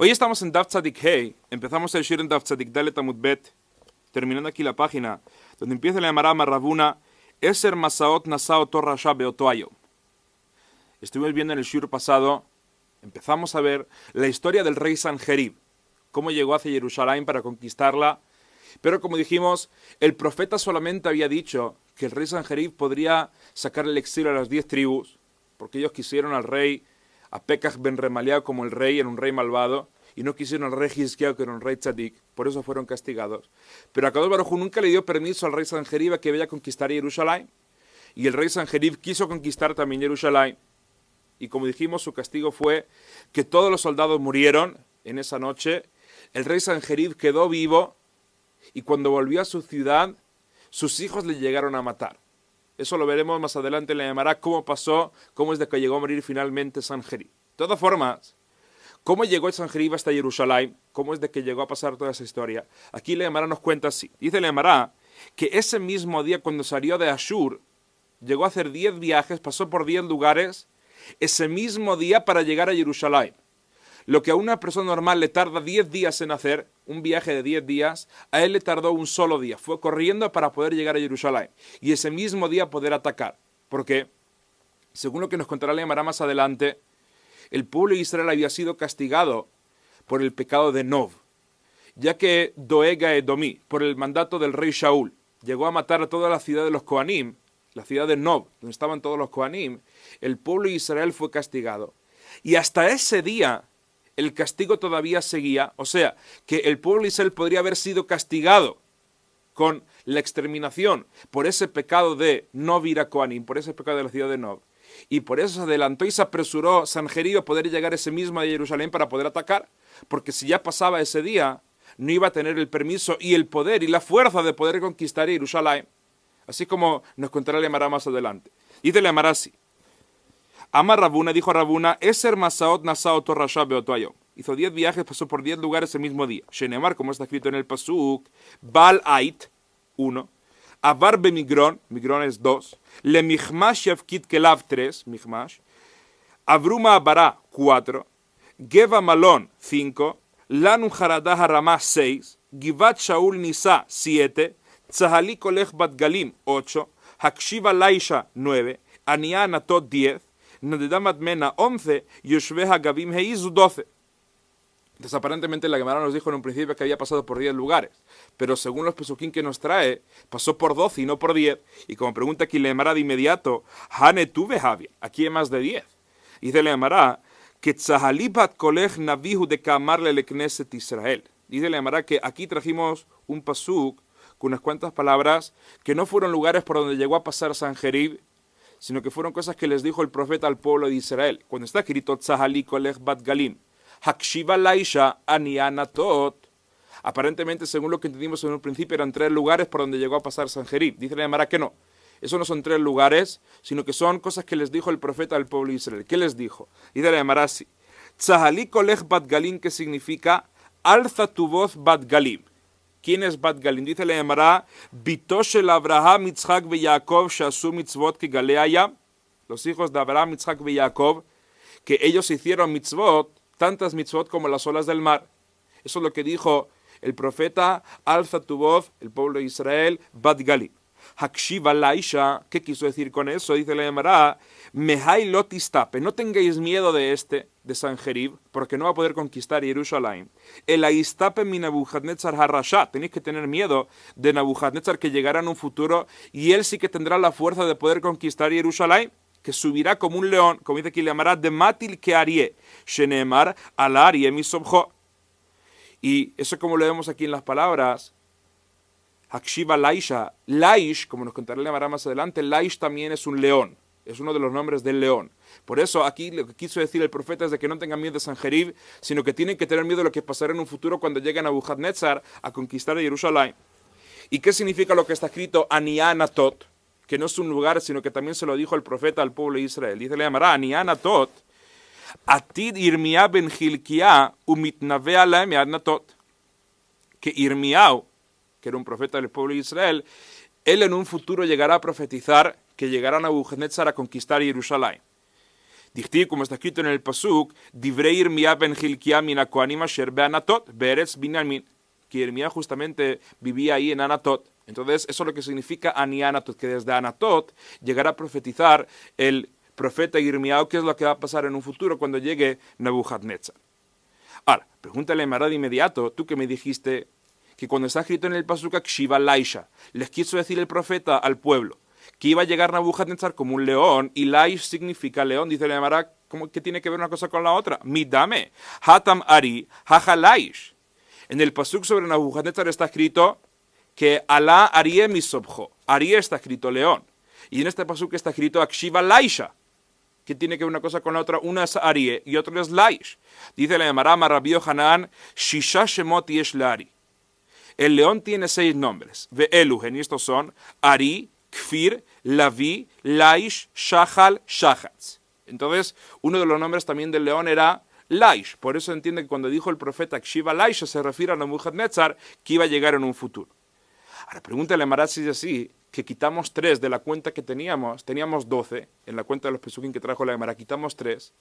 Hoy estamos en Daf Tzadik Hey, empezamos el Shir en Daf Tzadik Dalet Amud Bet, terminando aquí la página, donde empieza la Gemara Marravuna, Eser Masaot Nasao Torrasha Beotoayo. Estuvimos viendo en el Shir pasado, empezamos a ver la historia del rey Sanjerib, cómo llegó hacia Jerusalén para conquistarla, pero como dijimos, el profeta solamente había dicho que el rey Sanjerib podría sacar el exilio a las 10 tribus, porque ellos quisieron al rey a Pekach ben Remaliah como el rey, era un rey malvado, y no quisieron al rey Hizkiah, que era un rey tzadik, por eso fueron castigados. Pero Akadosh Baruj Hu nunca le dio permiso al rey Sanjerib a que vaya a conquistar Jerusalén, y el rey Sanjerib quiso conquistar también Jerusalén, y como dijimos, su castigo fue que todos los soldados murieron en esa noche, el rey Sanjerib quedó vivo, y cuando volvió a su ciudad, sus hijos le llegaron a matar. Eso lo veremos más adelante en la Gemara, cómo pasó, cómo es de que llegó a morir finalmente Sanjerib. De todas formas, cómo llegó Sanjerib hasta Jerusalén, cómo es de que llegó a pasar toda esa historia. Aquí la Gemara nos cuenta así. Dice la Gemara que ese mismo día cuando salió de Ashur, llegó a hacer 10 viajes, pasó por 10 lugares, ese mismo día para llegar a Jerusalén. Lo que a una persona normal le tarda 10 días en hacer, un viaje de 10 días, a él le tardó un solo día. Fue corriendo para poder llegar a Jerusalén. Y ese mismo día poder atacar. Porque, según lo que nos contará la Gemara más adelante, el pueblo de Israel había sido castigado por el pecado de Nov. Ya que Doega Edomí, por el mandato del rey Shaul, llegó a matar a toda la ciudad de los Kohanim, la ciudad de Nov, donde estaban todos los Kohanim, el pueblo de Israel fue castigado. Y hasta ese día el castigo todavía seguía, o sea, que el pueblo de Israel podría haber sido castigado con la exterminación por ese pecado de Nov ir a Kohanim, por ese pecado de la ciudad de Nov. Y por eso se adelantó y se apresuró Sanjerib a poder llegar ese mismo de Jerusalén para poder atacar, porque si ya pasaba ese día, no iba a tener el permiso y el poder y la fuerza de poder conquistar Jerusalén, así como nos contará la Gemara más adelante. Dice la Gemara así. Amar Rabuna, dijo Rabuna, Eser Masaot Nasao Torrasha Beotoayo. Hizo 10 viajes, pasó por 10 lugares el mismo día. Shenemar, como está escrito en el Pasuk, Baal Ait, 1. Avar Bemigron, Migron es 2. Le Michmash Yavkit Kelav, 3, Michmash. Abruma Abara, 4. Geva Malon, 5. Lanu Haradah Harama, 6. Givat Shaul Nisa, 7. Tzahali Kolech Bat Galim, 8. Hakshiva Laisha, 9. Ania Anatot, 10. Nadedamat Mena, 11. Yoshveha Gavim Heizu, 12. Entonces aparentemente la Gemara nos dijo en un principio que había pasado por 10 lugares, pero según los pesuquín que nos trae, pasó por 12 y no por 10, y como pregunta aquí la Gemara de inmediato, Hane tuve Javier, aquí hay más de 10. Dice la Gemara, que Tzahalibat Kolech Navihu de Kamarle le Knesset Israel. Dice la Gemara que aquí trajimos un pasuk con unas cuantas palabras que no fueron lugares por donde llegó a pasar Sanjerib, sino que fueron cosas que les dijo el profeta al pueblo de Israel. Cuando está escrito Tzahali Kolech Bat Galim, Hakshiva Laisha Anianatot, aparentemente, según lo que entendimos en un principio, eran 3 lugares por donde llegó a pasar Sanjerib. Dice la Gemara que no. Eso no son 3 lugares, sino que son cosas que les dijo el profeta al pueblo de Israel. ¿Qué les dijo? Dice la Gemara así. Tzahali Kolech Bat Galim, que significa alza tu voz Bat Galim. ¿Quién es Bat Galim? Dice la Gemara, Bitoshel Abraham, Yitzhak y Jacob, Shasu Mitzvot que Galeaya, los hijos de Abraham, Yitzhak y Jacob, que ellos hicieron mitzvot, tantas mitzvot como las olas del mar. Eso es lo que dijo el profeta, alza tu voz, el pueblo de Israel, Bat Galim. Hakshiva Laisha, ¿qué quiso decir con eso? Dice la Gemara, Mehai Lotistape, no tengáis miedo de Sanjerib, porque no va a poder conquistar Jerusalén. El Aistape mi Nabuchadnezzar Harrasha, tenéis que tener miedo de Nabuchadnezzar que llegará en un futuro, y él sí que tendrá la fuerza de poder conquistar Jerusalén, que subirá como un león, como dice aquí la Gemara, de Matil que Arie, Shenemar al Arie misobjo. Y eso como lo vemos aquí en las palabras, Hakshiva Laisha, Laish, como nos contará la Gemara más adelante, Laish también es un león, es uno de los nombres del león. Por eso aquí lo que quiso decir el profeta es de que no tengan miedo de Sanjerib, sino que tienen que tener miedo de lo que pasará en un futuro cuando lleguen a Nabuchadnezzar a conquistar a Jerusalén. ¿Y qué significa lo que está escrito Anianatot? Que no es un lugar, sino que también se lo dijo el profeta al pueblo de Israel. Dice la Gemara, Anianatot, Atid Irmia ben Hilkiah umitnavea laem Anianatot. Que Irmiau, que era un profeta del pueblo de Israel, él en un futuro llegará a profetizar que llegará a Nabucodonosor a conquistar Jerusalén. Dichtiv, como está escrito en el Pasuk, Divrei Yirmiyah ben Hilkiah min haKohanim asher beAnatot, be'eretz Binyamin, que Yirmiyah justamente vivía ahí en Anatot. Entonces, eso es lo que significa Ani Anatot, que desde Anatot llegará a profetizar el profeta Yirmiyah, qué es lo que va a pasar en un futuro cuando llegue Nebuchadnezzar. Ahora, pregúntale a Marad de inmediato, tú que me dijiste que cuando está escrito en el Pasuk Kshiva Laisha, les quiso decir el profeta al pueblo que iba a llegar Nebuchadnezzar como un león, y Laish significa león. Dice la Gemara, ¿qué tiene que ver una cosa con la otra? Midame, Hatam Ari, Haja Laish. En el Pasuk sobre Nebuchadnezzar está escrito que Alá Arie Misobjo. Arie está escrito león. Y en este Pasuk está escrito Akshiva Laisha. ¿Qué tiene que ver una cosa con la otra? Una es Arie y otra es Laish. Dice la Gemara, Rabbi Yohanan, Shisha Shemot Yesh Lari. El león tiene 6 nombres. Ve'eluhen, y estos son Ari, Kfir, Lavi, Laish, Shahal, Shahatz. Entonces, uno de los nombres también del león era Laish. Por eso entiende que cuando dijo el profeta Kshiva Laish se refiere a Nebuchadnezzar, que iba a llegar en un futuro. Ahora, pregúntale a Marad si es así, que quitamos 3 de la cuenta que teníamos 12, en la cuenta de los pesukim que trajo la Gemara, quitamos 3,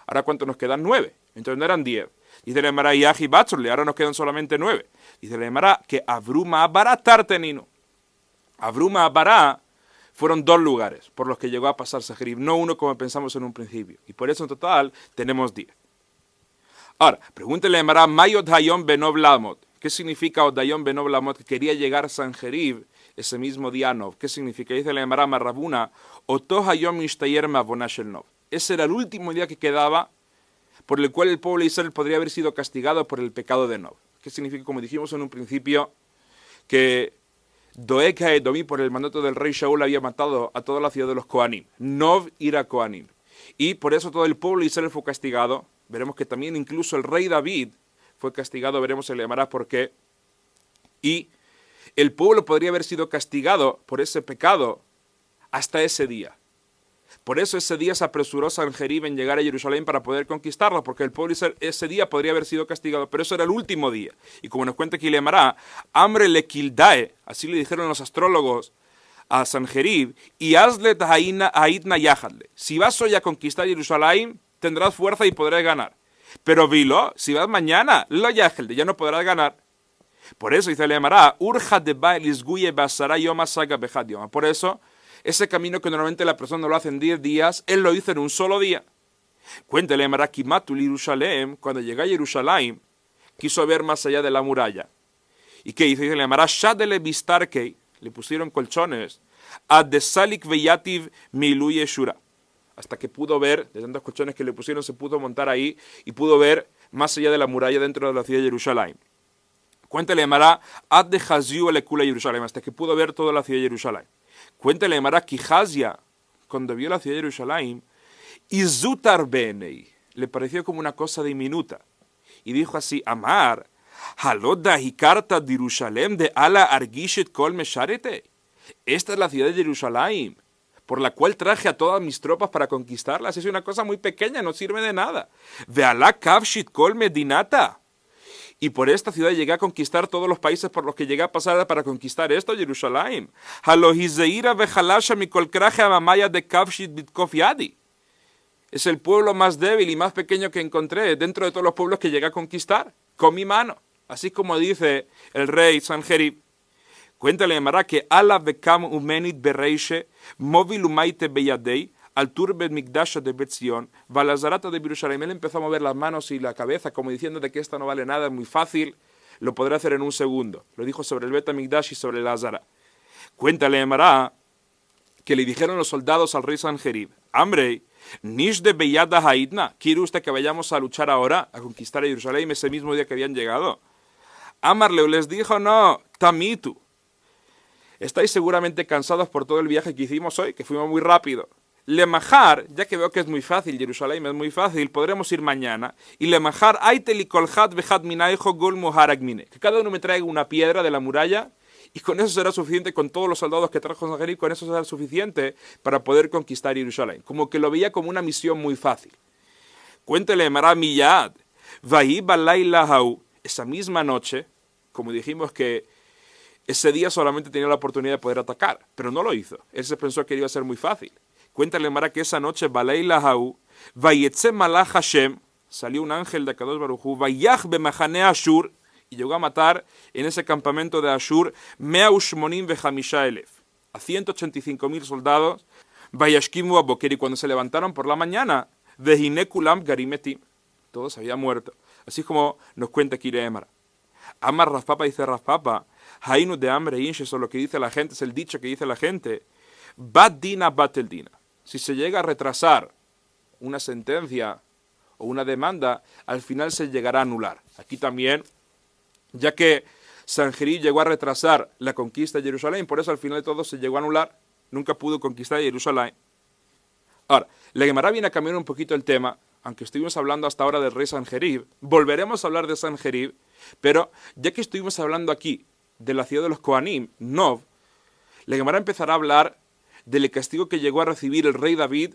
ahora ¿cuánto nos quedan? 9, entonces no eran 10. Dice la Gemara, Yahi Batzorle, ahora nos quedan solamente 9. Dice la Gemara, que Abruma Abará Tartenino. Abruma Abará fueron 2 lugares por los que llegó a pasar Sanjerib, no uno como pensamos en un principio, y por eso en total tenemos 10. Ahora, pregúntele a Gemara, Mayot Hayom Benov Lamot. ¿Qué significa Odayom Benov Lamot? Que quería llegar Sanjerib ese mismo día Nov. ¿Qué significa? Dice la Gemara Marrabuna, Oto Hayom Ishtayer Mavonash el Nov. Ese era el último día que quedaba por el cual el pueblo de Israel podría haber sido castigado por el pecado de Nov. ¿Qué significa? Como dijimos en un principio, que Doeg Haedomí, por el mandato del rey Shaul, había matado a toda la ciudad de los Kohanim. Nov ira Kohanim. Y por eso todo el pueblo de Israel fue castigado. Veremos que también incluso el rey David fue castigado, veremos se le llamará por qué. Y el pueblo podría haber sido castigado por ese pecado hasta ese día. Por eso ese día se apresuró Sanjerib en llegar a Jerusalén para poder conquistarlo, porque el pueblo ese día podría haber sido castigado, pero eso era el último día. Y como nos cuenta aquí le llamará, Amre le Kildae, así le dijeron los astrólogos a Sanjerib, y Hazlet Haidna Yahadle. Si vas hoy a conquistar Jerusalén, tendrás fuerza y podrás ganar. Pero vilo, si vas mañana, lo Yahadle, ya no podrás ganar. Por eso dice le llamará, Urja de Baelis Guye Basara Yoma Saga Bejad Yoma. Por eso, ese camino que normalmente la persona lo hace en 10 días, él lo hizo en un solo día. Cuéntale, Marakimatul Jerusalén, cuando llegó a Jerusalén, quiso ver más allá de la muralla. ¿Y qué hizo? Dice, le llamará Shadele Bistarkei, le pusieron colchones, a Desalik Veyativ Milu Yeshura, hasta que pudo ver, de tantos colchones que le pusieron, se pudo montar ahí y pudo ver más allá de la muralla dentro de la ciudad de Jerusalén. Cuéntale, llamará Ad de Haziu Elekula Jerusalén, hasta que pudo ver toda la ciudad de Jerusalén. Cuéntale, Mara Kijazia, cuando vio la ciudad de Jerusalén, Izutar Benei, le pareció como una cosa diminuta. Y dijo así, Amar, Haloda Hikarta de Jerusalén de Ala Argishet Kol Mesharete. Esta es la ciudad de Jerusalén, por la cual traje a todas mis tropas para conquistarlas. Es una cosa muy pequeña, no sirve de nada. De Ala Kavshit Kol Medinata. Y por esta ciudad llegué a conquistar todos los países por los que llegué a pasar para conquistar esto, Jerusalén. Es el pueblo más débil y más pequeño que encontré dentro de todos los pueblos que llegué a conquistar, con mi mano. Así como dice el rey Sanjerib. Cuéntale, Mará, que ala bekam umenit bereishe, móvil umaite beyadei, al turbet migdasha de Betzion, Balazarata de Jerusalén. Él empezó a mover las manos y la cabeza, como diciendo de que esto no vale nada, es muy fácil, lo podrá hacer en un segundo. Lo dijo sobre el Bet Migdash y sobre el Azara. Cuéntale, Mará, que le dijeron los soldados al rey Sanjerib, Amrei, Nish de Beyada Haidna, ¿quiere usted que vayamos a luchar ahora, a conquistar a Jerusalén ese mismo día que habían llegado? Amarleu les dijo, no, Tamitu. Estáis seguramente cansados por todo el viaje que hicimos hoy, que fuimos muy rápido. Lemajar, ya que veo que es muy fácil, Jerusalén es muy fácil, podremos ir mañana. Y Lemajar, Aiteli Kolhat Vejat Minaijo Gol Moharagmine. Que cada uno me traiga una piedra de la muralla y con eso será suficiente, con todos los soldados que trajo Sanjerib, con eso será suficiente para poder conquistar Jerusalén. Como que lo veía como una misión muy fácil. Cuéntele, Mará Miyad, Vahi Balayla Hau, esa misma noche, como dijimos que ese día solamente tenía la oportunidad de poder atacar, pero no lo hizo. Él se pensó que iba a ser muy fácil. Cuéntale, Mara, que esa noche, Balayla Hau, Vayetze malach Hashem, salió un ángel de Kadosh Baruj Hu, Vayach bemachane Ashur, y llegó a matar en ese campamento de Ashur, Mea ushmonim vejamisha elef, a 185.000 soldados, Vayashkimu aboker, y cuando se levantaron por la mañana, Vehine kulam garimetim, todos habían muerto. Así como nos cuenta aquí Emara. Amar Rav Papa, dice Rav Papa, Hainu de hambre y eso es lo que dice la gente, es el dicho que dice la gente. Bat dina batel dina. Si se llega a retrasar una sentencia o una demanda, al final se llegará a anular. Aquí también, ya que Sanjerib llegó a retrasar la conquista de Jerusalén, por eso al final de todo se llegó a anular, nunca pudo conquistar Jerusalén. Ahora, la Gemara viene a cambiar un poquito el tema, aunque estuvimos hablando hasta ahora del rey Sanjerib, volveremos a hablar de Sanjerib, pero ya que estuvimos hablando aquí de la ciudad de los Kohanim, Nov, la Gemara empezará a hablar del castigo que llegó a recibir el rey David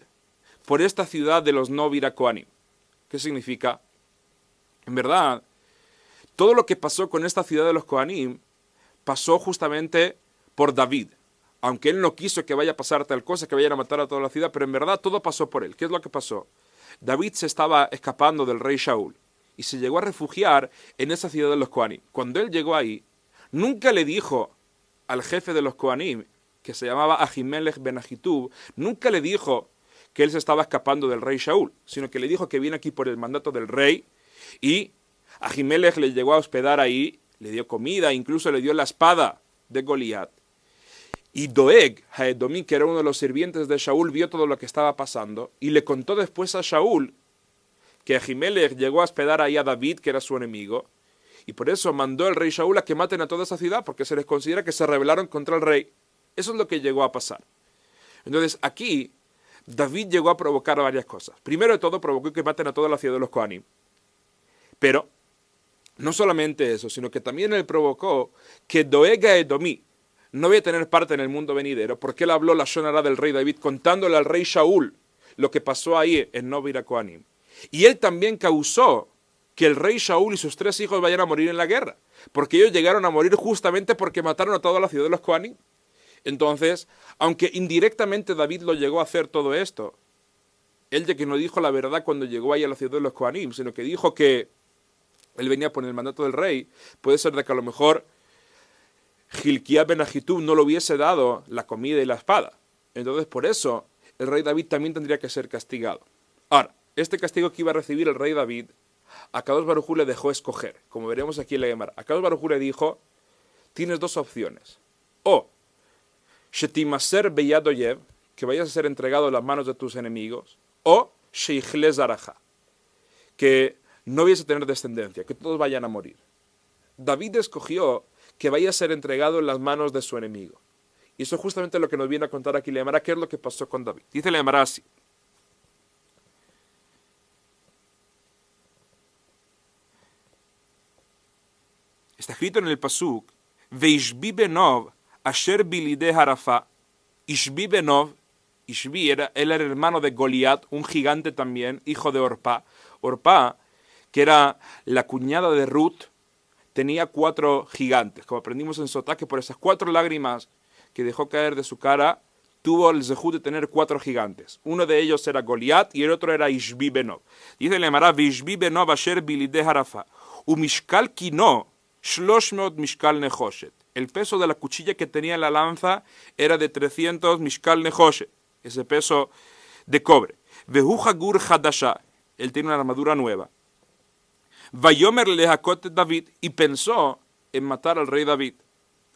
por esta ciudad de los Nov Ira Kohanim. ¿Qué significa? En verdad, todo lo que pasó con esta ciudad de los Kohanim pasó justamente por David. Aunque él no quiso que vaya a pasar tal cosa, que vayan a matar a toda la ciudad, pero en verdad todo pasó por él. ¿Qué es lo que pasó? David se estaba escapando del rey Shaul y se llegó a refugiar en esa ciudad de los Kohanim. Cuando él llegó ahí, nunca le dijo al jefe de los Kohanim, que se llamaba Ahimelech ben Ahitub, nunca le dijo que él se estaba escapando del rey Shaul, sino que le dijo que viene aquí por el mandato del rey, y Ahimelech le llegó a hospedar ahí, le dio comida, incluso le dio la espada de Goliat. Y Doeg, Haedomí, que era uno de los sirvientes de Shaul, vio todo lo que estaba pasando, y le contó después a Shaul que Ahimelech llegó a hospedar ahí a David, que era su enemigo, y por eso mandó el rey Shaul a que maten a toda esa ciudad, porque se les considera que se rebelaron contra el rey. Eso es lo que llegó a pasar. Entonces aquí, David llegó a provocar varias cosas. Primero de todo, provocó que maten a toda la ciudad de los Kohanim. Pero, no solamente eso, sino que también él provocó que Doeg Edomí no voy a tener parte en el mundo venidero, porque él habló la shonara del rey David, contándole al rey Shaul lo que pasó ahí en Nov Ira Kohanim. Y él también causó que el rey Shaul y sus 3 hijos vayan a morir en la guerra, porque ellos llegaron a morir justamente porque mataron a toda la ciudad de los Kohanim. Entonces, aunque indirectamente David lo llegó a hacer todo esto, él ya que no dijo la verdad cuando llegó ahí a la ciudad de los Kohanim, sino que dijo que él venía por el mandato del rey, puede ser de que a lo mejor Hilkiah ben Ahitub no le hubiese dado la comida y la espada. Entonces, por eso, el rey David también tendría que ser castigado. Ahora, este castigo que iba a recibir el rey David, a Kadosh Baruj Hu le dejó escoger, como veremos aquí en la Gemara. A Kadosh Baruj Hu le dijo, tienes 2 opciones. O Shetimaser beyad oyev, que vayas a ser entregado en las manos de tus enemigos, o Sheichle zaraja, que no vayas a tener descendencia, que todos vayan a morir. David escogió que vaya a ser entregado en las manos de su enemigo. Y eso es justamente lo que nos viene a contar aquí la Gemara, qué es lo que pasó con David. Dice la Gemara así. Está escrito en el Pasuk, Veishbi benov asher bilide harafa. Ishbi benov, Ishbi él era el hermano de Goliat, un gigante también, hijo de Orpá. Orpá, que era la cuñada de Ruth, tenía 4 gigantes, como aprendimos en Sotá, que por esas 4 lágrimas que dejó caer de su cara, tuvo el zehut de tener 4 gigantes. Uno de ellos era Goliat y el otro era Ishbi benov. Dice la Gemara, Ishbi benov asher bilide harafa. Umishkal kino, shloshmeot mishkal nechoshet. El peso de la cuchilla que tenía en la lanza era de 300 mishkal nechoshet, ese peso de cobre. Vehu hagur hadasha, él tiene una armadura nueva. Vayomer lehakot David, y pensó en matar al rey David.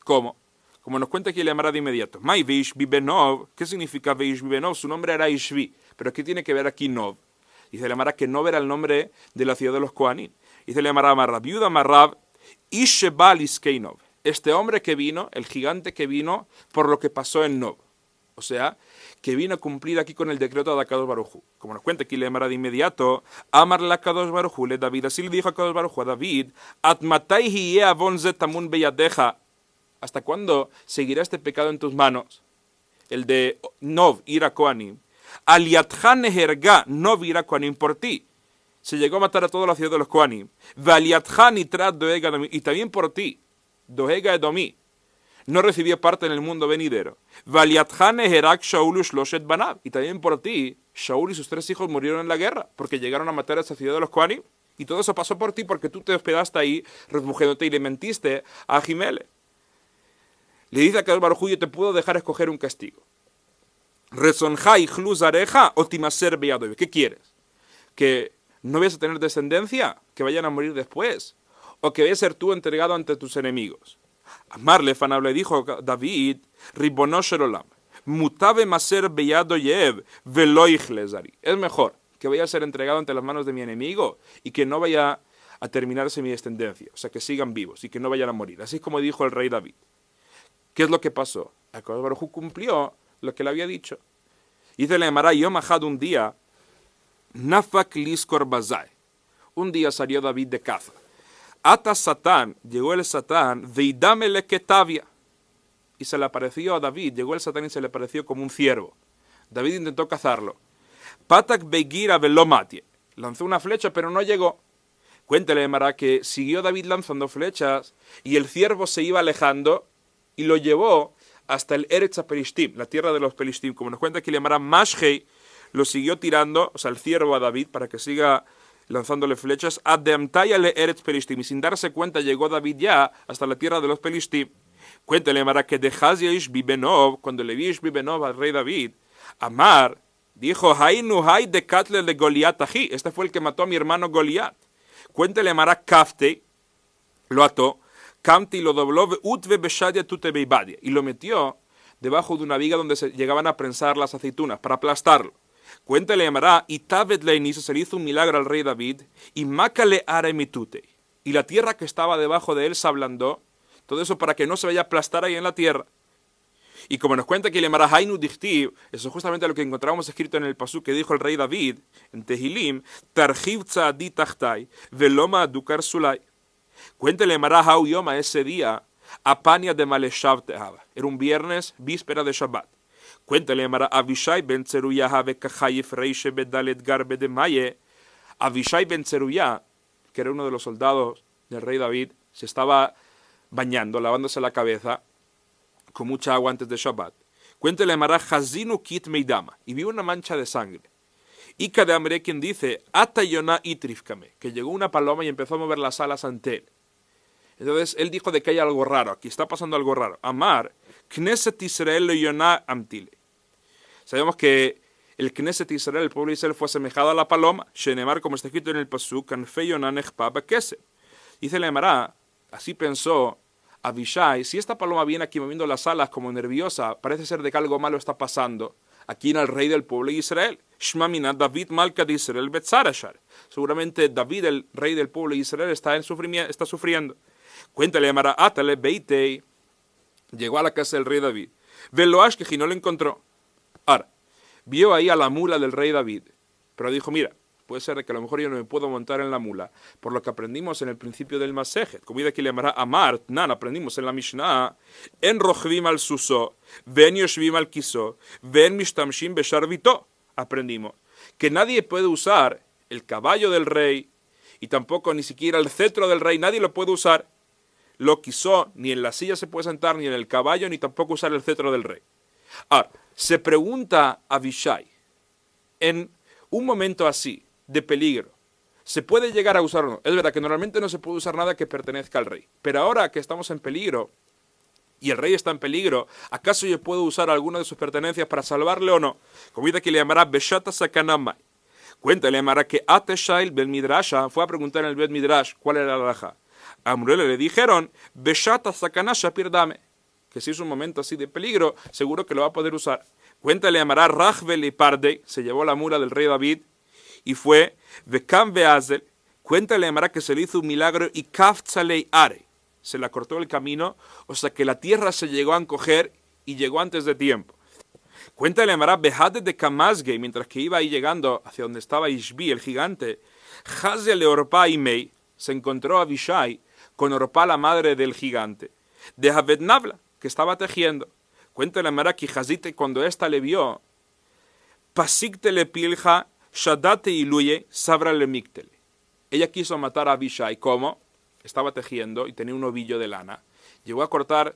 ¿Cómo? Como nos cuenta aquí la Gemara de inmediato. Mai Veishbi benov, ¿qué significa Veishbi benov? Su nombre era Ishbi, pero ¿qué tiene que ver aquí Nov? Dice la Gemara que Nov era el nombre de la ciudad de los Kohanim. Dice la Gemara Marrab, viuda Marrab, Ishebal Iskeinov. Este hombre que vino, el gigante que vino, por lo que pasó en Nov. O sea, que vino a cumplir aquí con el decreto de Kadosh Baruj Hu. Como nos cuenta aquí la Gemara de inmediato, Amar la Kadosh Baruj Hu le David, así le dijo a Kadosh Baruj Hu a David, Atmatai hiye avon ze tamun beyadeja. ¿Hasta cuándo seguirá este pecado en tus manos? El de Nov, Ira Kohanim. Aliathan neherga, Nov, Ira Kohanim, por ti. Se llegó a matar a toda la ciudad de los Kohanim. Valiathan itrat doega edomí, y también por ti, doega edomí. no recibió parte en el mundo venidero. Y también por ti, Shaul y sus 3 hijos murieron en la guerra, porque llegaron a matar a esa ciudad de los Kohanim. Y todo eso pasó por ti porque tú te hospedaste ahí, refugiándote y le mentiste a Ahimele. Le dice a Kadosh Baruj Hu, yo te puedo dejar escoger un castigo. ¿Qué quieres? ¿Que no vayas a tener descendencia? ¿Que vayan a morir después? ¿O que vayas a ser tú entregado ante tus enemigos? Amar Lefanab, le dijo David, Ribono shel olam, mutabe maser beyado yev velo ichlezari. Es mejor que vaya a ser entregado ante las manos de mi enemigo y que no vaya a terminarse mi descendencia, o sea, que sigan vivos y que no vayan a morir. Así como dijo el rey David. ¿Qué es lo que pasó? Akadosh Baruj Hu cumplió lo que le había dicho. Dice la Gemara, Yom Ahad, un día, Nafak liskor bazai. Un día salió David de caza. Ata Satán, llegó el Satán, veidame le ketavia. Y se le apareció a David, llegó el Satán y se le apareció como un ciervo. David intentó cazarlo. Patak begira velomatie. Lanzó una flecha, pero no llegó. Cuéntale, Gemara, que siguió David lanzando flechas y el ciervo se iba alejando y lo llevó hasta el Eretz HaPelishtim, la tierra de los Pelishtim. Como nos cuenta aquí, le llamará Mashhei, lo siguió tirando, o sea, el ciervo a David, para que siga lanzándole flechas, Ademtaya le Eretz Pelishtim, y sin darse cuenta llegó David ya hasta la tierra de los Pelishtim. Cuéntale, Mara, que de Hazia Ishbi-Benov, cuando le vi Ishbi-Benov al rey David, Amar dijo, Hainu hay de Katle de Goliat ají, este fue el que mató a mi hermano Goliat. Cuéntale, Mara, Kafte, lo ató, Kamti lo dobló, Utve Beshadia Tute Beibadia, y lo metió debajo de una viga donde se llegaban a prensar las aceitunas, para aplastarlo. Cuéntale, Amará, y Tabet Leiniso, se le hizo un milagro al rey David, y Makale Aremitute, y la tierra que estaba debajo de él se ablandó, todo eso para que no se vaya a aplastar ahí en la tierra. Y como nos cuenta que le Amará Hainu Dichtiv, eso es justamente lo que encontramos escrito en el pasú que dijo el rey David, en Tehilim, Tarjiv Tzadi Tachtai, Veloma Dukar Sulai. Cuéntele Amará Hau Yoma ese día, Apania de Maleshav Tehaba, era un viernes, víspera de Shabbat. Cuéntale, Mara, Avishai ben Tzeruya have Kachayef Reishe bedalet garbe de Maye. Avishai ben Tzeruya, que era uno de los soldados del rey David, se estaba bañando, lavándose la cabeza con mucha agua antes de Shabbat. Cuéntale, Mara, Hazinu kit meidama, y vio una mancha de sangre. Y cada hambre quien dice, Atayona itrifkame, que llegó una paloma y empezó a mover las alas ante él. Entonces él dijo de que hay algo raro, aquí está pasando algo raro. Amar, Knesset Israel lo yonah amtile. Sabemos que el Knesset Israel, el pueblo de Israel, fue asemejado a la paloma. Shenemar, como está escrito en el pasuk, Kanfe yonah nechpa bekesem. Dice la Gemara, así pensó Avishai, si esta paloma viene aquí moviendo las alas como nerviosa, parece ser de que algo malo está pasando aquí en el rey del pueblo de Israel. Shmamina David Malka de Israel Betzarashar. Seguramente David, el rey del pueblo de Israel, está sufriendo. Cuéntale a Mara, Atale Beitei, llegó a la casa del rey David. Veloash que no lo encontró. Ahora, vio ahí a la mula del rey David, pero dijo, mira, puede ser que a lo mejor yo no me puedo montar en la mula, por lo que aprendimos en el principio del Masejet. Como dice que le llamará Amar, aprendimos en la Mishnah, en Rochvim al Suso, ven Yoshvim al Kiso, ven Mishtamshim Besharvito. Aprendimos que nadie puede usar el caballo del rey, y tampoco ni siquiera el cetro del rey, nadie lo puede usar. Lo quiso, ni en la silla se puede sentar, ni en el caballo, ni tampoco usar el cetro del rey. Ahora, se pregunta a Avishai, en un momento así, de peligro, ¿se puede llegar a usar o no? Es verdad que normalmente no se puede usar nada que pertenezca al rey, pero ahora que estamos en peligro, y el rey está en peligro, ¿acaso yo puedo usar alguna de sus pertenencias para salvarle o no? Como dice que le llamará Beshata Sakanamai. Cuéntale, llamará que Ateshail Bel Midrasha fue a preguntar en el Bet Midrash cuál era la halajá. A Amruele le dijeron, Beshata Sakana Shapir Dame, que si es un momento así de peligro, seguro que lo va a poder usar. Cuéntale, amará Rachbel y Pardei, se llevó la mula del rey David, y fue, Bekam Beazel, cuéntale, amará que se le hizo un milagro, y Kaftzalei Are, se la cortó el camino, o sea que la tierra se llegó a encoger, y llegó antes de tiempo. Cuéntale, amará Behade de Kamazge, mientras que iba ahí llegando hacia donde estaba Ishbi, el gigante, Hazel le Orpa y Mei, se encontró a Avishai con Orpa, la madre del gigante, de Havednabla, que estaba tejiendo. Cuéntale a Mara que Hazite, cuando ésta le vio, Pasikte le pilja, Shadate iluye, Sabra le miktele. Ella quiso matar a Avishai, ¿cómo? Estaba tejiendo y tenía un ovillo de lana. Llegó a cortar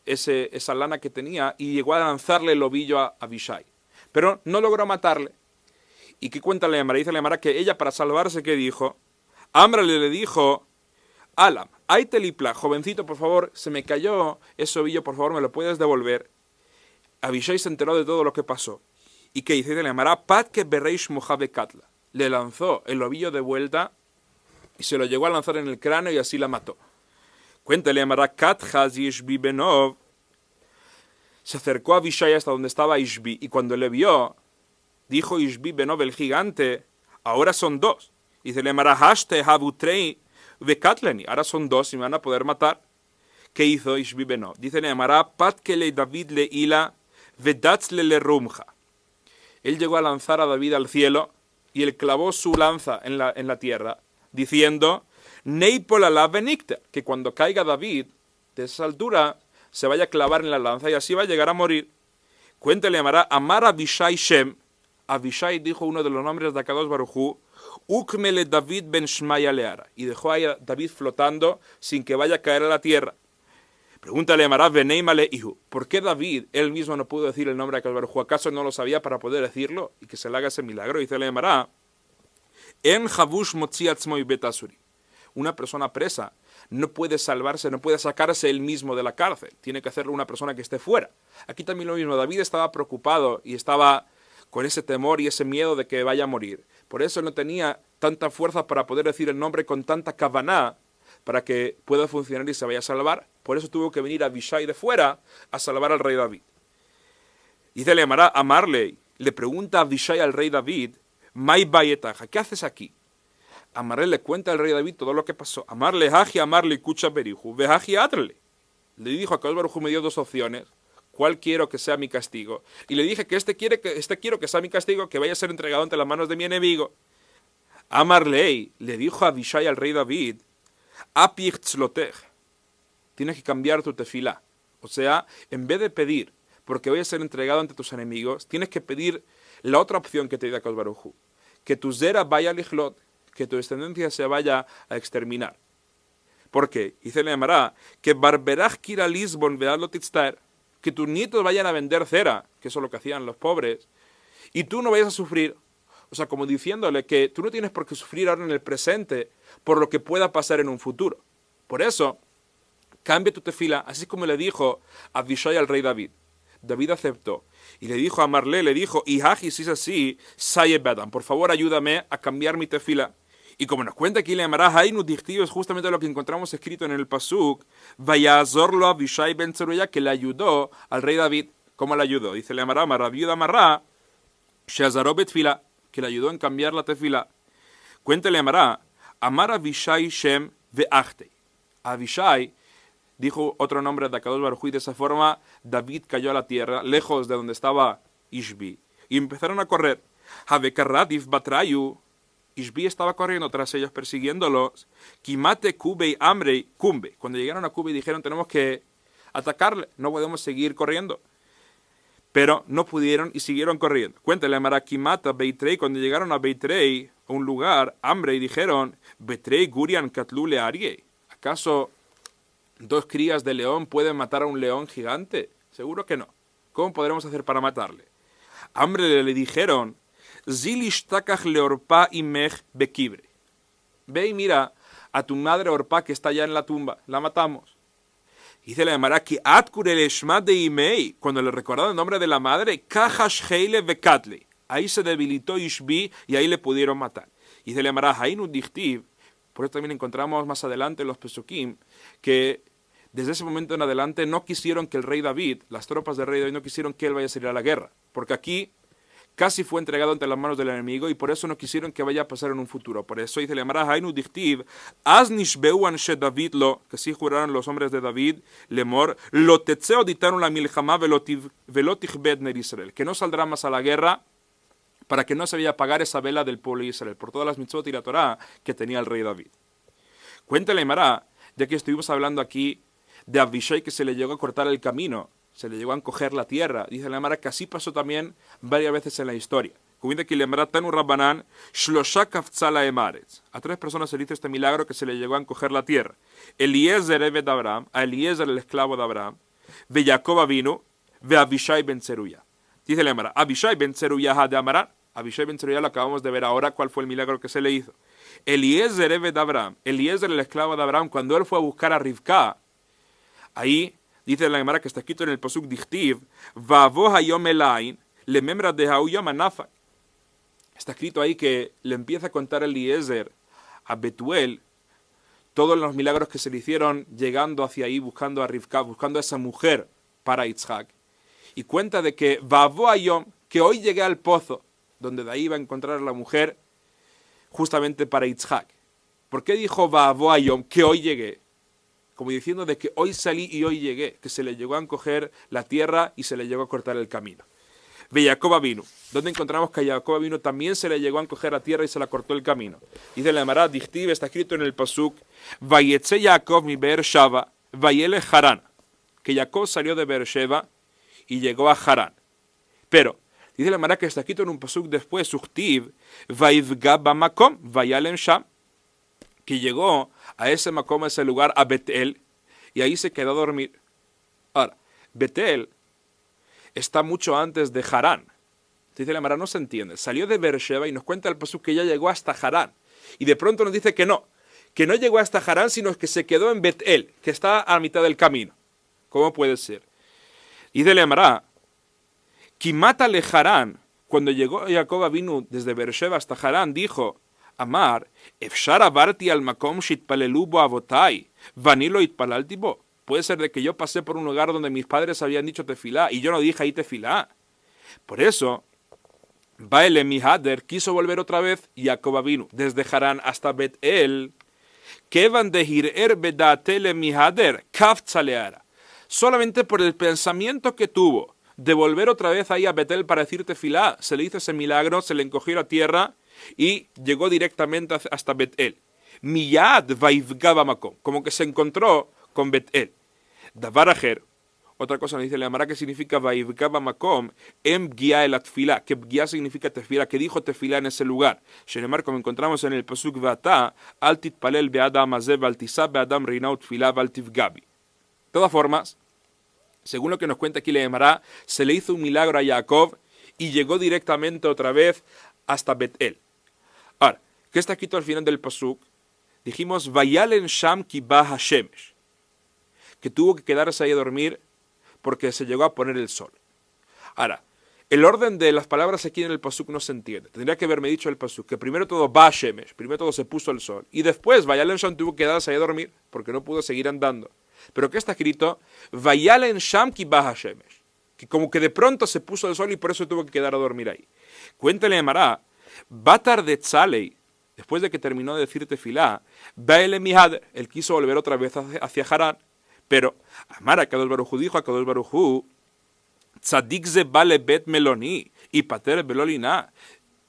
esa lana que tenía y llegó a lanzarle el ovillo a Abishai. Pero no logró matarle. ¿Y qué cuenta la Emara? Dice la Emara que ella, para salvarse, ¿qué dijo? Amrale le dijo: Alam, ay telipla, jovencito, por favor, se me cayó ese ovillo, por favor, me lo puedes devolver. Abishai se enteró de todo lo que pasó. ¿Y qué dice la Emara? Pat que bereish mojabe katla. Le lanzó el ovillo de vuelta y se lo llegó a lanzar en el cráneo y así la mató. Cuéntale a Emara, Kat Haz Ishbi Benov. Se acercó a Abishai hasta donde estaba Ishbi y cuando le vio, dijo Ishbi Benov, el gigante, ahora son dos. Dice la Emara, Hashte Habutrei Vekatleni. Ahora son dos y me van a poder matar. ¿Qué hizo Ishbi Benov? Dice la Emara, Pat que le David le ila vedatzle le rumja. Él llegó a lanzar a David al cielo y él clavó su lanza en la tierra, diciendo, Neipol ala benicter, que cuando caiga David de esa altura se vaya a clavar en la lanza y así va a llegar a morir. Cuéntale, Amara, Amar Abishai Shem. Abishai dijo uno de los nombres de Akadosh Baruj Hu, Ukmele David ben Shmaya Leara, y dejó a David flotando sin que vaya a caer a la tierra. Pregúntale a Amara, Beneimale Ihu, ¿por qué David él mismo no pudo decir el nombre de Akadosh Baruj Hu? ¿Acaso no lo sabía para poder decirlo y que se le haga ese milagro? Dice la Amara, En Havush Motzi Atzmo Betasuri. Una persona presa no puede salvarse, no puede sacarse él mismo de la cárcel. Tiene que hacerlo una persona que esté fuera. Aquí también lo mismo. David estaba preocupado y estaba con ese temor y ese miedo de que vaya a morir. Por eso no tenía tanta fuerza para poder decir el nombre con tanta kavaná para que pueda funcionar y se vaya a salvar. Por eso tuvo que venir Abishai de fuera a salvar al rey David. Dice le llamará a Marley. Le pregunta a Abishai al rey David, Mai Bayetaja, ¿qué haces aquí? Amarle le cuenta al rey David todo lo que pasó. Amarle haji, amarle kucha beriju, vehaji atrele. Le dijo a Akadosh Baruj Hu, me dio dos opciones. ¿Cuál quiero que sea mi castigo? Y le dije que quiero que sea mi castigo, que vaya a ser entregado ante las manos de mi enemigo. Amarlei le dijo a Abishai al rey David, apich tzlotej, tienes que cambiar tu tefilá. O sea, en vez de pedir porque vaya a ser entregado ante tus enemigos, tienes que pedir la otra opción que te dio Akadosh Baruj Hu, que tu zera vaya a lichlot, que tu descendencia se vaya a exterminar. ¿Por qué? Dice la Emara que barberaj kira Lisbon veadlo titztaer, que tus nietos vayan a vender cera, que eso es lo que hacían los pobres, y tú no vayas a sufrir. O sea, como diciéndole que tú no tienes por qué sufrir ahora en el presente por lo que pueda pasar en un futuro. Por eso, cambia tu tefila, así como le dijo a Abishai al rey David. David aceptó. Y le dijo a Marlé, le dijo, Ihaji, si es así, Sayeb Adam, por favor ayúdame a cambiar mi tefila. Y como nos cuenta aquí la Emara, Hainu Dichtiv es justamente lo que encontramos escrito en el Pasuk, Vayazorlo Abishai ben Zeruya, que le ayudó al rey David. ¿Cómo le ayudó? Dice la Emara, Maraviuda Marra, Sheazaro Betfila, que le ayudó en cambiar la tefila. Cuéntale a Emara, Amar Abishai Shem Veachtei. Abishai dijo otro nombre de Akadosh Baruj Hu y de esa forma David cayó a la tierra, lejos de donde estaba Ishbi. Y empezaron a correr. Havekarradif Batrayu. Ishbi estaba corriendo tras ellos, persiguiéndolos. Kimate Kubei Amrei Kumbe. Cuando llegaron a Kube dijeron, tenemos que atacarle, no podemos seguir corriendo. Pero no pudieron y siguieron corriendo. Cuéntale a Mara Kimata Beitrei. Cuando llegaron a Beitrei, a un lugar, Amrei, dijeron, Beitrei Gurian Katlule Ariei. ¿Acaso dos crías de león pueden matar a un león gigante? Seguro que no. ¿Cómo podremos hacer para matarle? Amrei le dijeron, Zilishtakach leorpa imech bekibre. Ve y mira a tu madre Orpa que está allá en la tumba. La matamos. Dice la Gemara que Atkure el Shmat de Imei, cuando le recordaron el nombre de la madre, Kahash Heile Bekatle. Ahí se debilitó Ishbi y ahí le pudieron matar. Dice la Gemara Hainu Dichtiv. Por eso también encontramos más adelante en los Pesukim que desde ese momento en adelante no quisieron que el rey David, las tropas del rey David, no quisieron que él vaya a salir a la guerra. Porque aquí casi fue entregado ante las manos del enemigo y por eso no quisieron que vaya a pasar en un futuro. Por eso dice la Gemara Hainu Dichtiv, Az nishbeu anshe David lo, que sí juraron los hombres de David, lemor, lo tetzeo ditaron la milchama velotichbed ner Israel, que no saldrá más a la guerra para que no se vaya a apagar esa vela del pueblo de Israel, por todas las mitzvot y la Torah que tenía el rey David. Cuéntale, Gemara, ya que estuvimos hablando aquí de Abishai que se le llegó a cortar el camino, se le llegó a encoger la tierra. Dice la Gemara que así pasó también varias veces en la historia. Comenta que le Gemara Tanu Rabbanan Shlosha Kaftzala Emaretz. A tres personas se le hizo este milagro que se le llegó a encoger la tierra. Eliezer Eved Abraham, a Eliezer el esclavo de Abraham, ve Jacob vino, ve Abishai ben Zeruya. Dice la Gemara, Abishai ben Zeruya de Amarar. Abishai ben Zeruya lo acabamos de ver ahora, cuál fue el milagro que se le hizo. Eliezer de Abraham, Eliezer el esclavo de Abraham, cuando él fue a buscar a Rivka, ahí dice la Gemara que está escrito en el pasuk Dichtiv, Vavo hayom elain, le memra de hauyom anafa. Está escrito ahí que le empieza a contar Eliezer a Betuel todos los milagros que se le hicieron llegando hacia ahí, buscando a Rivka, buscando a esa mujer para Yitzhak. Y cuenta de que Vavo hayom, que hoy llegué al pozo, donde de ahí iba a encontrar a la mujer, justamente para Yitzhak. ¿Por qué dijo Vavo hayom, que hoy llegué? Como diciendo de que hoy salí y hoy llegué, que se le llegó a encoger la tierra y se le llegó a cortar el camino. Ve Jacob vino, donde encontramos que a Jacob vino también se le llegó a encoger la tierra y se la cortó el camino. Dice la Gemara, Dichtiv, está escrito en el pasuk, Vayetze Jacob mi Beersheva, Vayele Harán, que Jacob salió de Beersheba y llegó a Harán. Pero dice la Gemara que está escrito en un pasuk después, Suchtiv, Vaivga Bamakom, Vayalem Sham, que llegó a ese Makom, a ese lugar, a Betel, y ahí se quedó a dormir. Ahora, Betel está mucho antes de Harán. Dice la Gemara, no se entiende. Salió de Beersheba y nos cuenta el pasuk que ya llegó hasta Harán. Y de pronto nos dice que no llegó hasta Harán, sino que se quedó en Betel, que está a mitad del camino. ¿Cómo puede ser? Dice la Gemara, Kimata le Harán, cuando llegó Jacob vino desde Beersheba hasta Harán, dijo, Amar, Efshar abarti al makom shitpalelu bo avotai, vanilo itpalalti bo. Puede ser de que yo pasé por un lugar donde mis padres habían dicho tefilá y yo no dije ahí tefilá. Por eso, Baele Mihader quiso volver otra vez y Jacob vino desde Harán hasta Bet-El. Kevan de hirer bedatele Mihader kaftzaleara. Solamente por el pensamiento que tuvo de volver otra vez ahí a Betel para decir tefilá, se le hizo ese milagro, se le encogió la tierra y llegó directamente hasta Bet-El. Miyad vaivgaba makom, como que se encontró con Bet-El. Davar ajer, otra cosa nos dice la Gemara que significa vaivgaba makom, em guía el atfilá, que guía significa tefilá, que dijo tefilá en ese lugar. Shenemar, como encontramos en el pasuk vata, al titpalel beadam azev al tisab beadam reinaut tfilá val tivgabi. De todas formas, según lo que nos cuenta aquí la Gemara, se le hizo un milagro a Jacob y llegó directamente otra vez hasta Bet-El. Ahora, ¿qué está escrito al final del pasuk? Dijimos, Vayalen Sham ki ba Hashemesh, que tuvo que quedarse ahí a dormir porque se llegó a poner el sol. Ahora, el orden de las palabras aquí en el pasuk no se entiende. Tendría que haberme dicho el pasuk que primero todo ba Hashemesh, primero todo se puso el sol, y después Vayalen Sham tuvo que quedarse ahí a dormir porque no pudo seguir andando. Pero ¿qué está escrito? Vayalen Sham ki ba Hashemesh, que como que de pronto se puso el sol y por eso tuvo que quedar a dormir ahí. Cuéntale a Mará, Batar de Tzalei, después de que terminó de decir tefilá, Baele Mihad, él quiso volver otra vez hacia Harán, pero Amar a Kadosh Baruj Hu dijo a Kadosh Baruj Hu, Tzadik ze vale bet meloni, y pater belolina.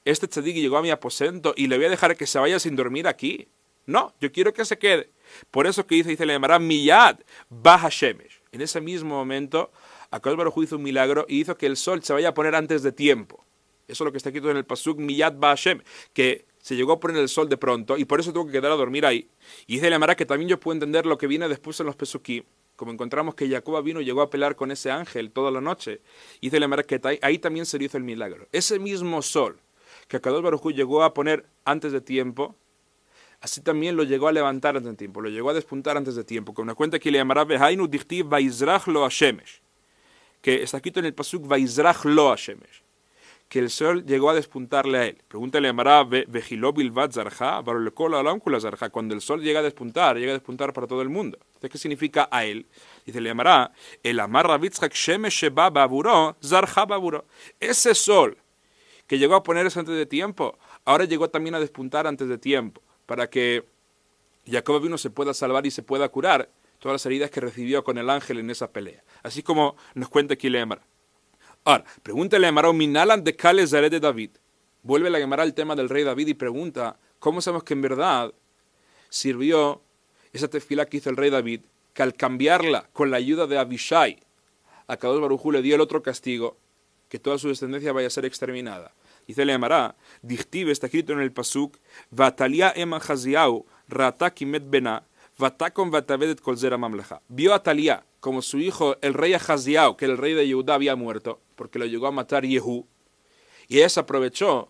Este tzadik llegó a mi aposento y le voy a dejar que se vaya sin dormir aquí. No, yo quiero que se quede. Por eso que dice le llamará Miyad ba Hashemesh. En ese mismo momento, Akadosh Baruj Hu hizo un milagro y hizo que el sol se vaya a poner antes de tiempo. Eso es lo que está escrito en el pasuk Miyad ba Hashem, que se llegó a poner el sol de pronto y por eso tuvo que quedar a dormir ahí. Y dice la Gemara que también yo puedo entender lo que viene después en los pesukim, como encontramos que Jacob vino y llegó a pelear con ese ángel toda la noche. Y dice la Gemara que ahí también se le hizo el milagro. Ese mismo sol que Akadosh Baruj Hu llegó a poner antes de tiempo, así también lo llegó a levantar antes de tiempo, lo llegó a despuntar antes de tiempo. Con una cuenta que le llamará Behainu Dichtiv Vaizrach lo Hashemesh, que está escrito en el pasuk Vaizrach lo Hashemesh, que el sol llegó a despuntarle a él. Pregúntale a Mará, Vejiló Bilvat Zarja, Barolekola Alamkula Zarja, cuando el sol llega a despuntar para todo el mundo. Entonces, ¿qué significa a él? Dice le llamará, el Amar Rabitzhak Shemesh Sheba Baburo, Zarja Baburo. Ese sol que llegó a ponerse antes de tiempo, ahora llegó también a despuntar antes de tiempo, para que Jacob vino se pueda salvar y se pueda curar todas las heridas que recibió con el ángel en esa pelea. Así como nos cuenta aquí la Gemara. Ahora, pregúntale a Gemara, Minalan de Kale Zaret de David. Vuelve la Gemara al tema del rey David y pregunta, ¿cómo sabemos que en verdad sirvió esa tefilá que hizo el rey David, que al cambiarla con la ayuda de Abishai, a Kadosh Baruj Hu le dio el otro castigo, que toda su descendencia vaya a ser exterminada? Dice la Gemara, Dichtiv, está escrito en el pasuk, Vatalia ema Haziau, Rata kimet bena, Vatakon vatavedet kol zera mamleja. Vio a Talía como su hijo, el rey Ahaziao, que el rey de Yehudá había muerto, porque lo llegó a matar Yehú. Y ella se aprovechó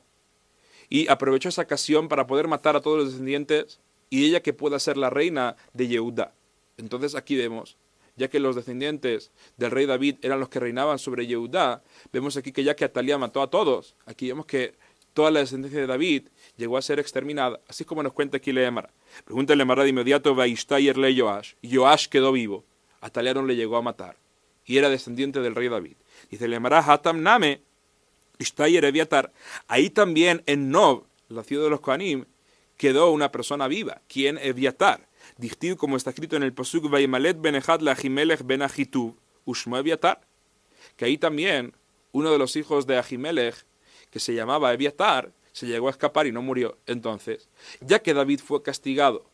esa ocasión para poder matar a todos los descendientes y ella que pueda ser la reina de Yehudá. Entonces aquí vemos, ya que los descendientes del rey David eran los que reinaban sobre Yehudá, vemos aquí que ya que Atalía mató a todos, aquí vemos que toda la descendencia de David llegó a ser exterminada, así como nos cuenta aquí Leemara. Pregunta Leemara de inmediato, Vaishtayer le Yoash. Yoash quedó vivo, Atalía no le llegó a matar, y era descendiente del rey David. Dice Leemara, Hatam Name, Ishtayer Eviatar. Ahí también en Nob, la ciudad de los Kohanim, quedó una persona viva. ¿Quién? Eviatar. Dichtiv, como está escrito en el Pasuk, Vaimalet ben Echad la Ahimelech ben Ahitub, Ushmo Eviatar. Que ahí también uno de los hijos de Ahimelech, que se llamaba Eviatar, se llegó a escapar y no murió. Entonces, ya que David fue castigado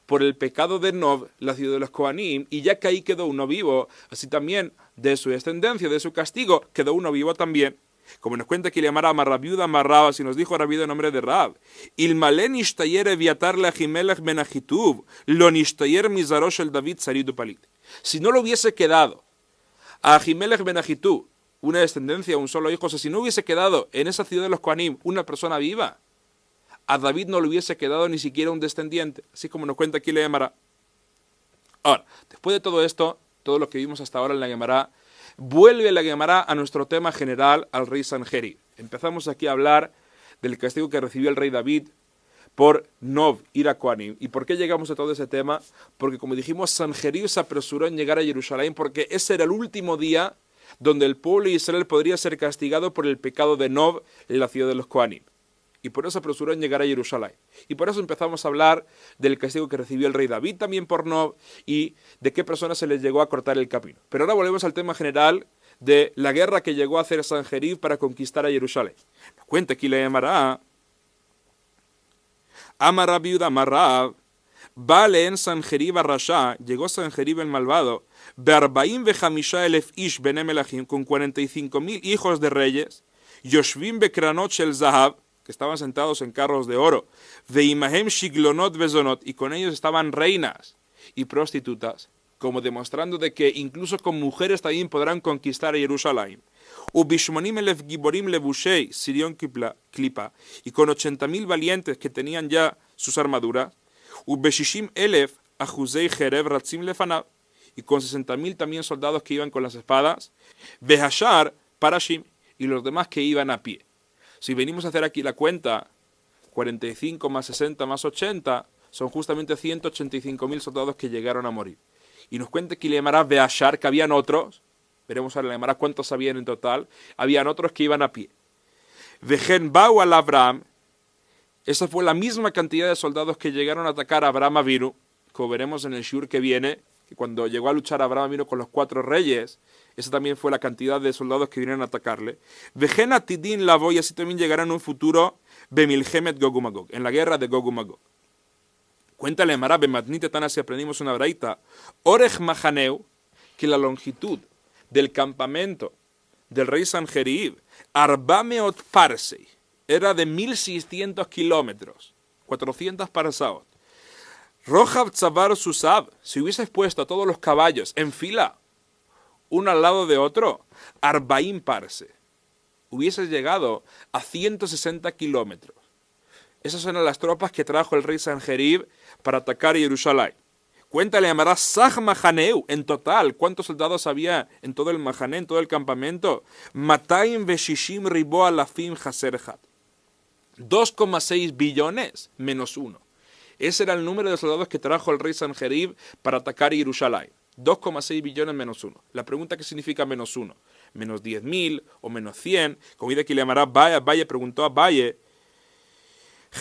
por el pecado de Nob, la ciudad de los Kohanim, y ya que ahí quedó uno vivo, así también de su descendencia, de su castigo, quedó uno vivo también. Como nos cuenta que le llamara a Rabiuda Marraba, si nos dijo Rabiuda en nombre de Rab, Ilmalen ishtayer eviatar le Ahimelech ben Ahitub, lo ishtayer mizarosh el David saridu palit. Si no lo hubiese quedado a Ahimelech ben Ahitub, una descendencia, un solo hijo, o sea, si no hubiese quedado en esa ciudad de los Kohanim una persona viva, a David no le hubiese quedado ni siquiera un descendiente, así como nos cuenta aquí la Gemara. Ahora, después de todo esto, todo lo que vimos hasta ahora en la Gemara, vuelve la Gemara a nuestro tema general, al rey Sanjerib. Empezamos aquí a hablar del castigo que recibió el rey David por Nob, ir a Kohanim. ¿Y por qué llegamos a todo ese tema? Porque, como dijimos, Sanjerib se apresuró en llegar a Jerusalén porque ese era el último día donde el pueblo de Israel podría ser castigado por el pecado de Nob en la ciudad de los Kohanim. Y por eso se apresuró en llegar a Jerusalén. Y por eso empezamos a hablar del castigo que recibió el rey David también por Nob y de qué personas se les llegó a cortar el camino. Pero ahora volvemos al tema general de la guerra que llegó a hacer Sanjerib para conquistar a Jerusalén. Nos cuenta aquí la Gemara. Amar viuda Amarrab, vale en Sanjerib Rasha, llegó Sanjerib el malvado, Bearbaim vejamisha elef ish benem elachim, con 45.000 hijos de reyes, Yoshvim bekranot shel zahab, que estaban sentados en carros de oro, veimahem shiglonot vezonot, y con ellos estaban reinas y prostitutas, como demostrando de que incluso con mujeres también podrán conquistar a Jerusalén. Ubishmonim elef giborim lebushei sirion klipa, y con 80.000 valientes que tenían ya sus armaduras, ubeshishim elef ahuzei jerev ratzim lefanav, y con 60.000 también soldados que iban con las espadas, vehashar parashim, y los demás que iban a pie. Si venimos a hacer aquí la cuenta, 45 más 60 más 80, son justamente 185.000 soldados que llegaron a morir. Y nos cuenta que le llamará Beashar, que habían otros, veremos ahora le llamará cuántos habían en total, habían otros que iban a pie. Vejen Bau al Abraham, esa fue la misma cantidad de soldados que llegaron a atacar a Abraham Avinu, como veremos en el shur que viene, que cuando llegó a luchar Abraham Avinu con los 4 reyes, esa también fue la cantidad de soldados que vinieron a atacarle. Vejen Atidin Lavo, y así también llegarán en un futuro Bemilhemet Gog Magog, en la guerra de Gog Magog. Cuéntale Mará Bematnite Tana, si aprendimos una braita, Orej Mahaneu, que la longitud del campamento del rey Sanjerib, Arbameot Parsei, era de 1.600 kilómetros, 400 parsaot. Rohab Tzavar Susab, si hubieses puesto a todos los caballos en fila, uno al lado de otro, Arbaim Parse, hubieses llegado a 160 kilómetros. Esas eran las tropas que trajo el rey Sanjerib para atacar Jerusalén. Cuéntale, llamará Saj Mahaneu, en total, ¿cuántos soldados había en todo el Mahané, en todo el campamento? Mataim Veshishim Ribo Alafim Haserhat. 2,6 billones menos 1. Ese era el número de soldados que trajo el rey Sanjerib para atacar Jerusalén. 2,6 billones menos 1. La pregunta, ¿qué significa menos 1? Menos 10.000 o menos 100. Como dice aquí le llamará Valle, preguntó a Valle,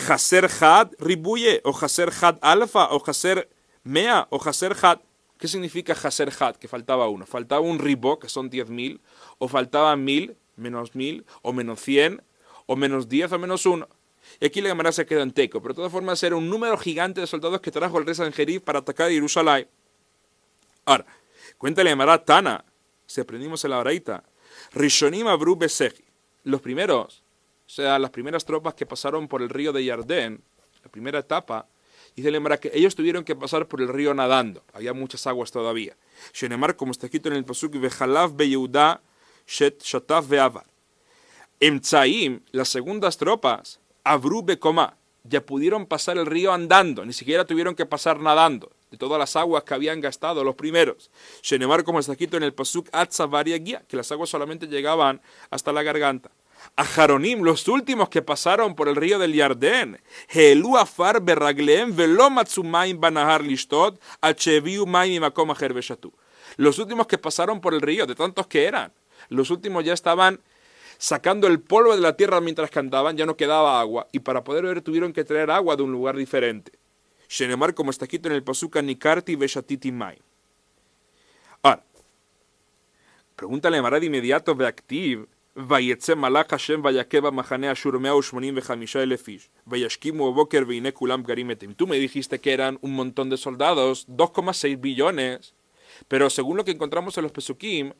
Haser Had Ribuye, o Haser Had Alfa, o Haser Mea, o Haser Had. ¿Qué significa Haser Had? Que faltaba uno. Faltaba un ribo, que son 10.000, o faltaba 1.000, menos 1.000, o menos 100, o menos 10, o menos 1. Y aquí la Gemara se queda en teco. Pero de todas formas era un número gigante de soldados que trajo el rey Sanjerib para atacar Jerusalén. Ahora, cuéntale a Gemara Tana, si aprendimos en la braita, Rishonim Abru Beseji. Los primeros, o sea, las primeras tropas que pasaron por el río de Yardén, la primera etapa, Dice el Emara que ellos tuvieron que pasar por el río nadando. Había muchas aguas todavía. Shenemar, como está escrito en el pasuk, Vejalav beYehuda shet shataf ve'avar. Emtzaim, las segundas tropas, Abru bekomá, ya pudieron pasar el río andando, ni siquiera tuvieron que pasar nadando, de todas las aguas que habían gastado los primeros. Shenemar, como está escrito en el pasuk, Atzavar yagia, que las aguas solamente llegaban hasta la garganta. A Jaronim, los últimos que pasaron por el río del Yardén, Heelu afar berragleem velo matzu maim banahar lishtot, acheviu maim imakom acher veshatu. Los últimos que pasaron por el río, de tantos que eran, los últimos ya estaban sacando el polvo de la tierra mientras cantaban, ya no quedaba agua, y para poder beber tuvieron que traer agua de un lugar diferente. Shenemar, como está escrito en el pasuk, Nikarti veshatiti maim. Ahora, pregúntale a Marad de inmediato, Beactiv, Vayetze malach Hashem vayakeva machane Ashur 185,000 ish, vayashkimu boker veine kulam garim etem. Tú me dijiste que eran un montón de soldados, 2,6 billones, pero según lo que encontramos en los Pesukim,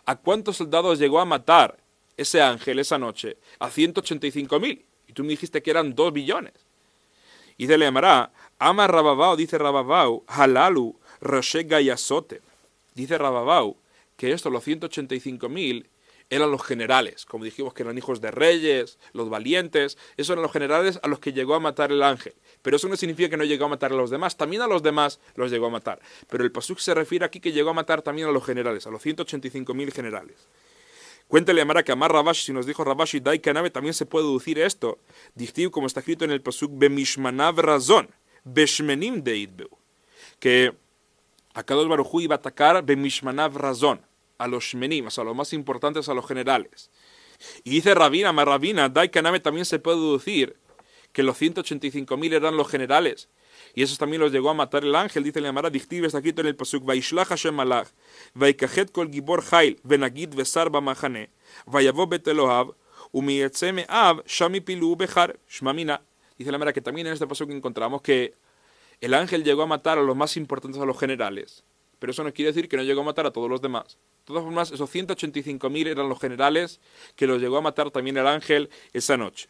¿a cuántos soldados llegó a matar ese ángel esa noche? A 185,000. Y tú me dijiste que eran 2 billones. Y de le llamará, Ama Rababao, dice Rababao, Halalu Roshe Gayasote. Dice Rababao que estos, los 185,000, eran los generales, como dijimos que eran hijos de reyes, los valientes, esos eran los generales a los que llegó a matar el ángel. Pero eso no significa que no llegó a matar a los demás, también a los demás los llegó a matar. Pero el pasuk se refiere aquí que llegó a matar también a los generales, a los 185,000 generales. Cuéntale a Mara que Amar Rabashi, si nos dijo Rabashi, Dai Kanabe, también se puede deducir esto. Dictiv, como está escrito en el pasuk, Bemishmanav Razón, Beshmenim Deidbeu, que Akadosh Baruj Hu iba a atacar Bemishmanav Razón, a los Shmenim, a los más importantes, a los generales. Y dice Rabina, Marrabina, Dai Kanabe, también se puede deducir que los 185,000 eran los generales, y esos también los llegó a matar el ángel. Dice la Mara, Dictiv, está escrito en el pasuk, Vaishlach Hashem malach, Vaikajet kol gibor hail, venagid vesar bamachane, Vayavo bet Elohav, umietzeme av, shami pilu bechar, shmamina. Dice la Mara que también en este pasuk encontramos que el ángel llegó a matar a los más importantes, a los generales, pero eso no quiere decir que no llegó a matar a todos los demás. De todas formas, esos 185,000 eran los generales que los llegó a matar también el ángel esa noche.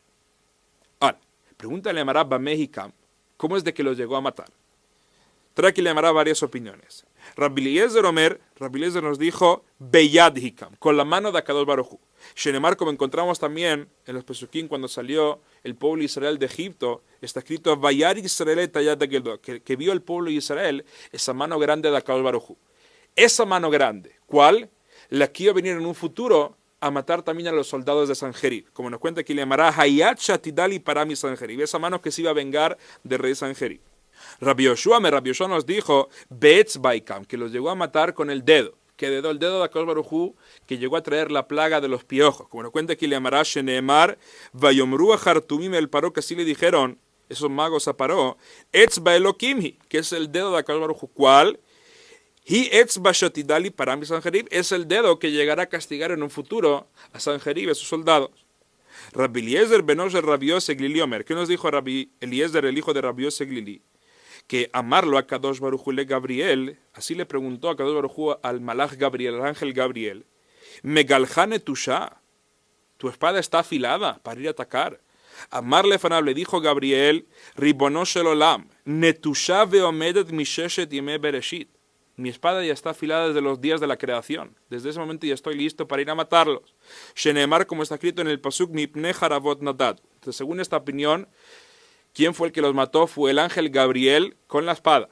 Ahora, pregúntale a Marabba Mexicam, ¿cómo es de que los llegó a matar? Trae que le llamará varias opiniones. Rabbi Eliezer Omer, Rabbi Eliezer nos dijo, Beyad Hikam, con la mano de Akadosh Baruj Hu. Shenemar, como encontramos también en los Pesukim, cuando salió el pueblo de Israel de Egipto, está escrito, Vayar Israel etayad Geldo, que vio el pueblo de Israel esa mano grande de Akadosh Baruj Hu. Esa mano grande, ¿cuál? La que iba a venir en un futuro a matar también a los soldados de Sanjerib. Como nos cuenta aquí, le llamará Hayat Shatidali Parami Sanjerib, esa mano que se iba a vengar del rey Sanjerib. Rabbi Yoshua nos dijo, Beetz Baikam, que los llegó a matar con el dedo. ¿Qué dedo? El dedo de Akadosh Baruj Hu, que llegó a traer la plaga de los piojos. Como nos cuenta aquí, le llamará Sheneemar, Vayomru a Hartumim el Paró, que así le dijeron esos magos a Paró, Etzba Elokimhi, que es el dedo de Akadosh Baruj Hu. ¿Cuál? Hi Etzba Shatidali Parami Sanjerib, es el dedo que llegará a castigar en un futuro a Sanjerib, a sus soldados. Rabbi Eliezer Benosh el Rabbi Yosef Glili Omer, ¿qué nos dijo Rabbi Eliezer, el hijo de Rabbi Yosef Glili? Que amarlo a Kadosh Baruj Hu le Gabriel, así le preguntó a Kadosh Baruj Hu al malach Gabriel, al ángel Gabriel, Megalhane Tusha, tu espada está afilada para ir a atacar. Amarle Fanab, le dijo Gabriel, Ribono shel olam, Netusha veomedet misheshet yeme bereshit. Mi espada ya está afilada desde los días de la creación. Desde ese momento ya estoy listo para ir a matarlos. Shenemar, como está escrito en el pasuk, Mipne Haravot Nadad. Entonces, según esta opinión, ¿quién fue el que los mató? Fue el ángel Gabriel con la espada.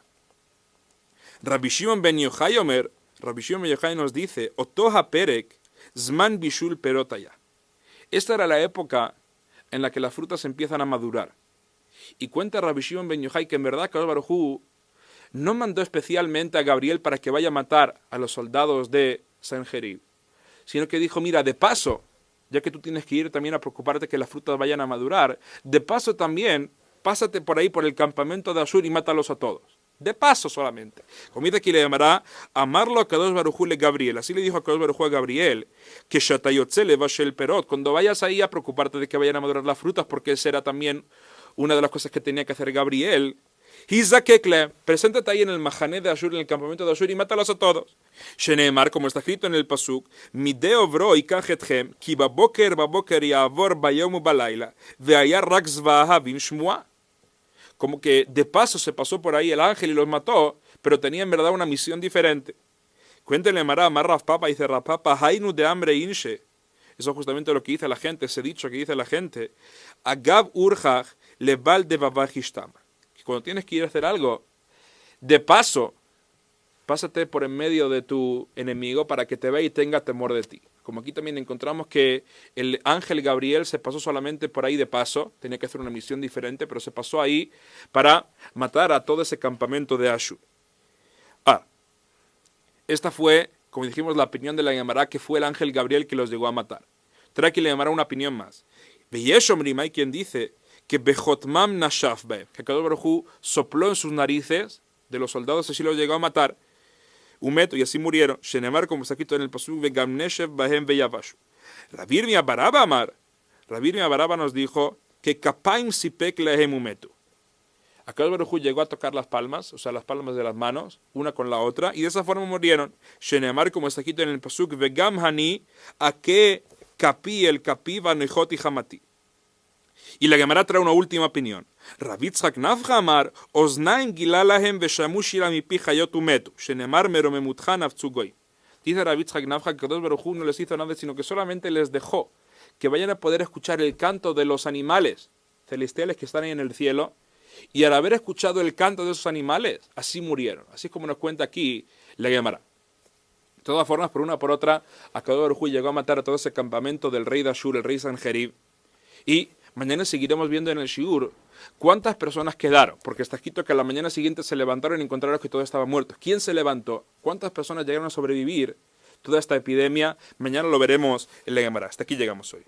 Rabbi Shimon ben Yochai Omer, Rabbi Shimon ben Yochai nos dice, Otoha Perek, Zman Bishul Perotaya. Esta era la época en la que las frutas empiezan a madurar. Y cuenta Rabbi Shimon ben Yochai que en verdad Kadosh Baruj Hu no mandó especialmente a Gabriel para que vaya a matar a los soldados de Sanjerib, sino que dijo, mira, de paso, ya que tú tienes que ir también a preocuparte que las frutas vayan a madurar, de paso también, pásate por ahí por el campamento de Ashur y mátalos a todos. De paso solamente. Como dice aquí, le llamará amarlo a Kadosh Baruj Hu le Gabriel. Así le dijo a Kadosh Baruj Hu a Gabriel, que Shatayotze le vashel perot, cuando vayas ahí a preocuparte de que vayan a madurar las frutas, porque esa era también una de las cosas que tenía que hacer Gabriel. Hizakekle, preséntate ahí en el Mahané de Ashur, en el campamento de Ashur, y mátalos a todos. Sheneemar, como está escrito en el pasuk, Mideo bro ikajetchem, ki baboker yavor bayom balayla, veaya rak zvahavim shmua. como que de paso se pasó por ahí el ángel y los mató, pero tenía en verdad una misión diferente. Cuéntenle Mará, Rav Papa, dice Rav Papa, Hainu de hambre inche. Eso es justamente lo que dice la gente, ese dicho que dice la gente. Agab urjach leval de babajishtam. Cuando tienes que ir a hacer algo, de paso, pásate por en medio de tu enemigo para que te vea y tenga temor de ti. Como aquí también encontramos que el ángel Gabriel se pasó solamente por ahí de paso, tenía que hacer una misión diferente, pero se pasó ahí para matar a todo ese campamento de Ashur. Esta fue, como dijimos, la opinión de la Gemara, que fue el ángel Gabriel que los llegó a matar. Trae aquí la Gemara una opinión más. Veyeshomrim, hay quien dice que Bejotmam Nashaf Be, que Kadosh Baruj Hu sopló en sus narices de los soldados, así los llegó a matar. Umeto, y así murieron. Shenemar, como está escrito en el pasuk, Vegamneshev Bahem Beyavashu. Rabirmia Baraba Amar. Rabirmia Baraba nos dijo que Kapaim Sipek Lehem Umetu. Akadosh Baruj Hu llegó a tocar las palmas, o sea, las palmas de las manos, una con la otra, y de esa forma murieron. Shenemar, como está escrito en el pasuk, Vegam Hani, Ake Kapi el Kapi Vanejoti Hamati. Y la Gemara trae una última opinión. Rabitzhak Nafcha Amar, Oznaim Gilalahem Veshamushira Mipi Hayot Umetu, Shenemar Meromemuthan Avtsugoy. Dice Rabitzhak Nafcha que Kadosh Baruj Hu no les hizo nada, sino que solamente les dejó que vayan a poder escuchar el canto de los animales celestiales que están ahí en el cielo. Y al haber escuchado el canto de esos animales, así murieron. Así es como nos cuenta aquí la Gemara. De todas formas, por una por otra, Akadosh Baruj Hu llegó a matar a todo ese campamento del rey de Ashur, el rey Sanjerib. Y mañana seguiremos viendo en el Shiur cuántas personas quedaron. Porque está escrito que a la mañana siguiente se levantaron y encontraron que todo estaba muerto. ¿Quién se levantó? ¿Cuántas personas llegaron a sobrevivir toda esta epidemia? Mañana lo veremos en la Gemara. Hasta aquí llegamos hoy.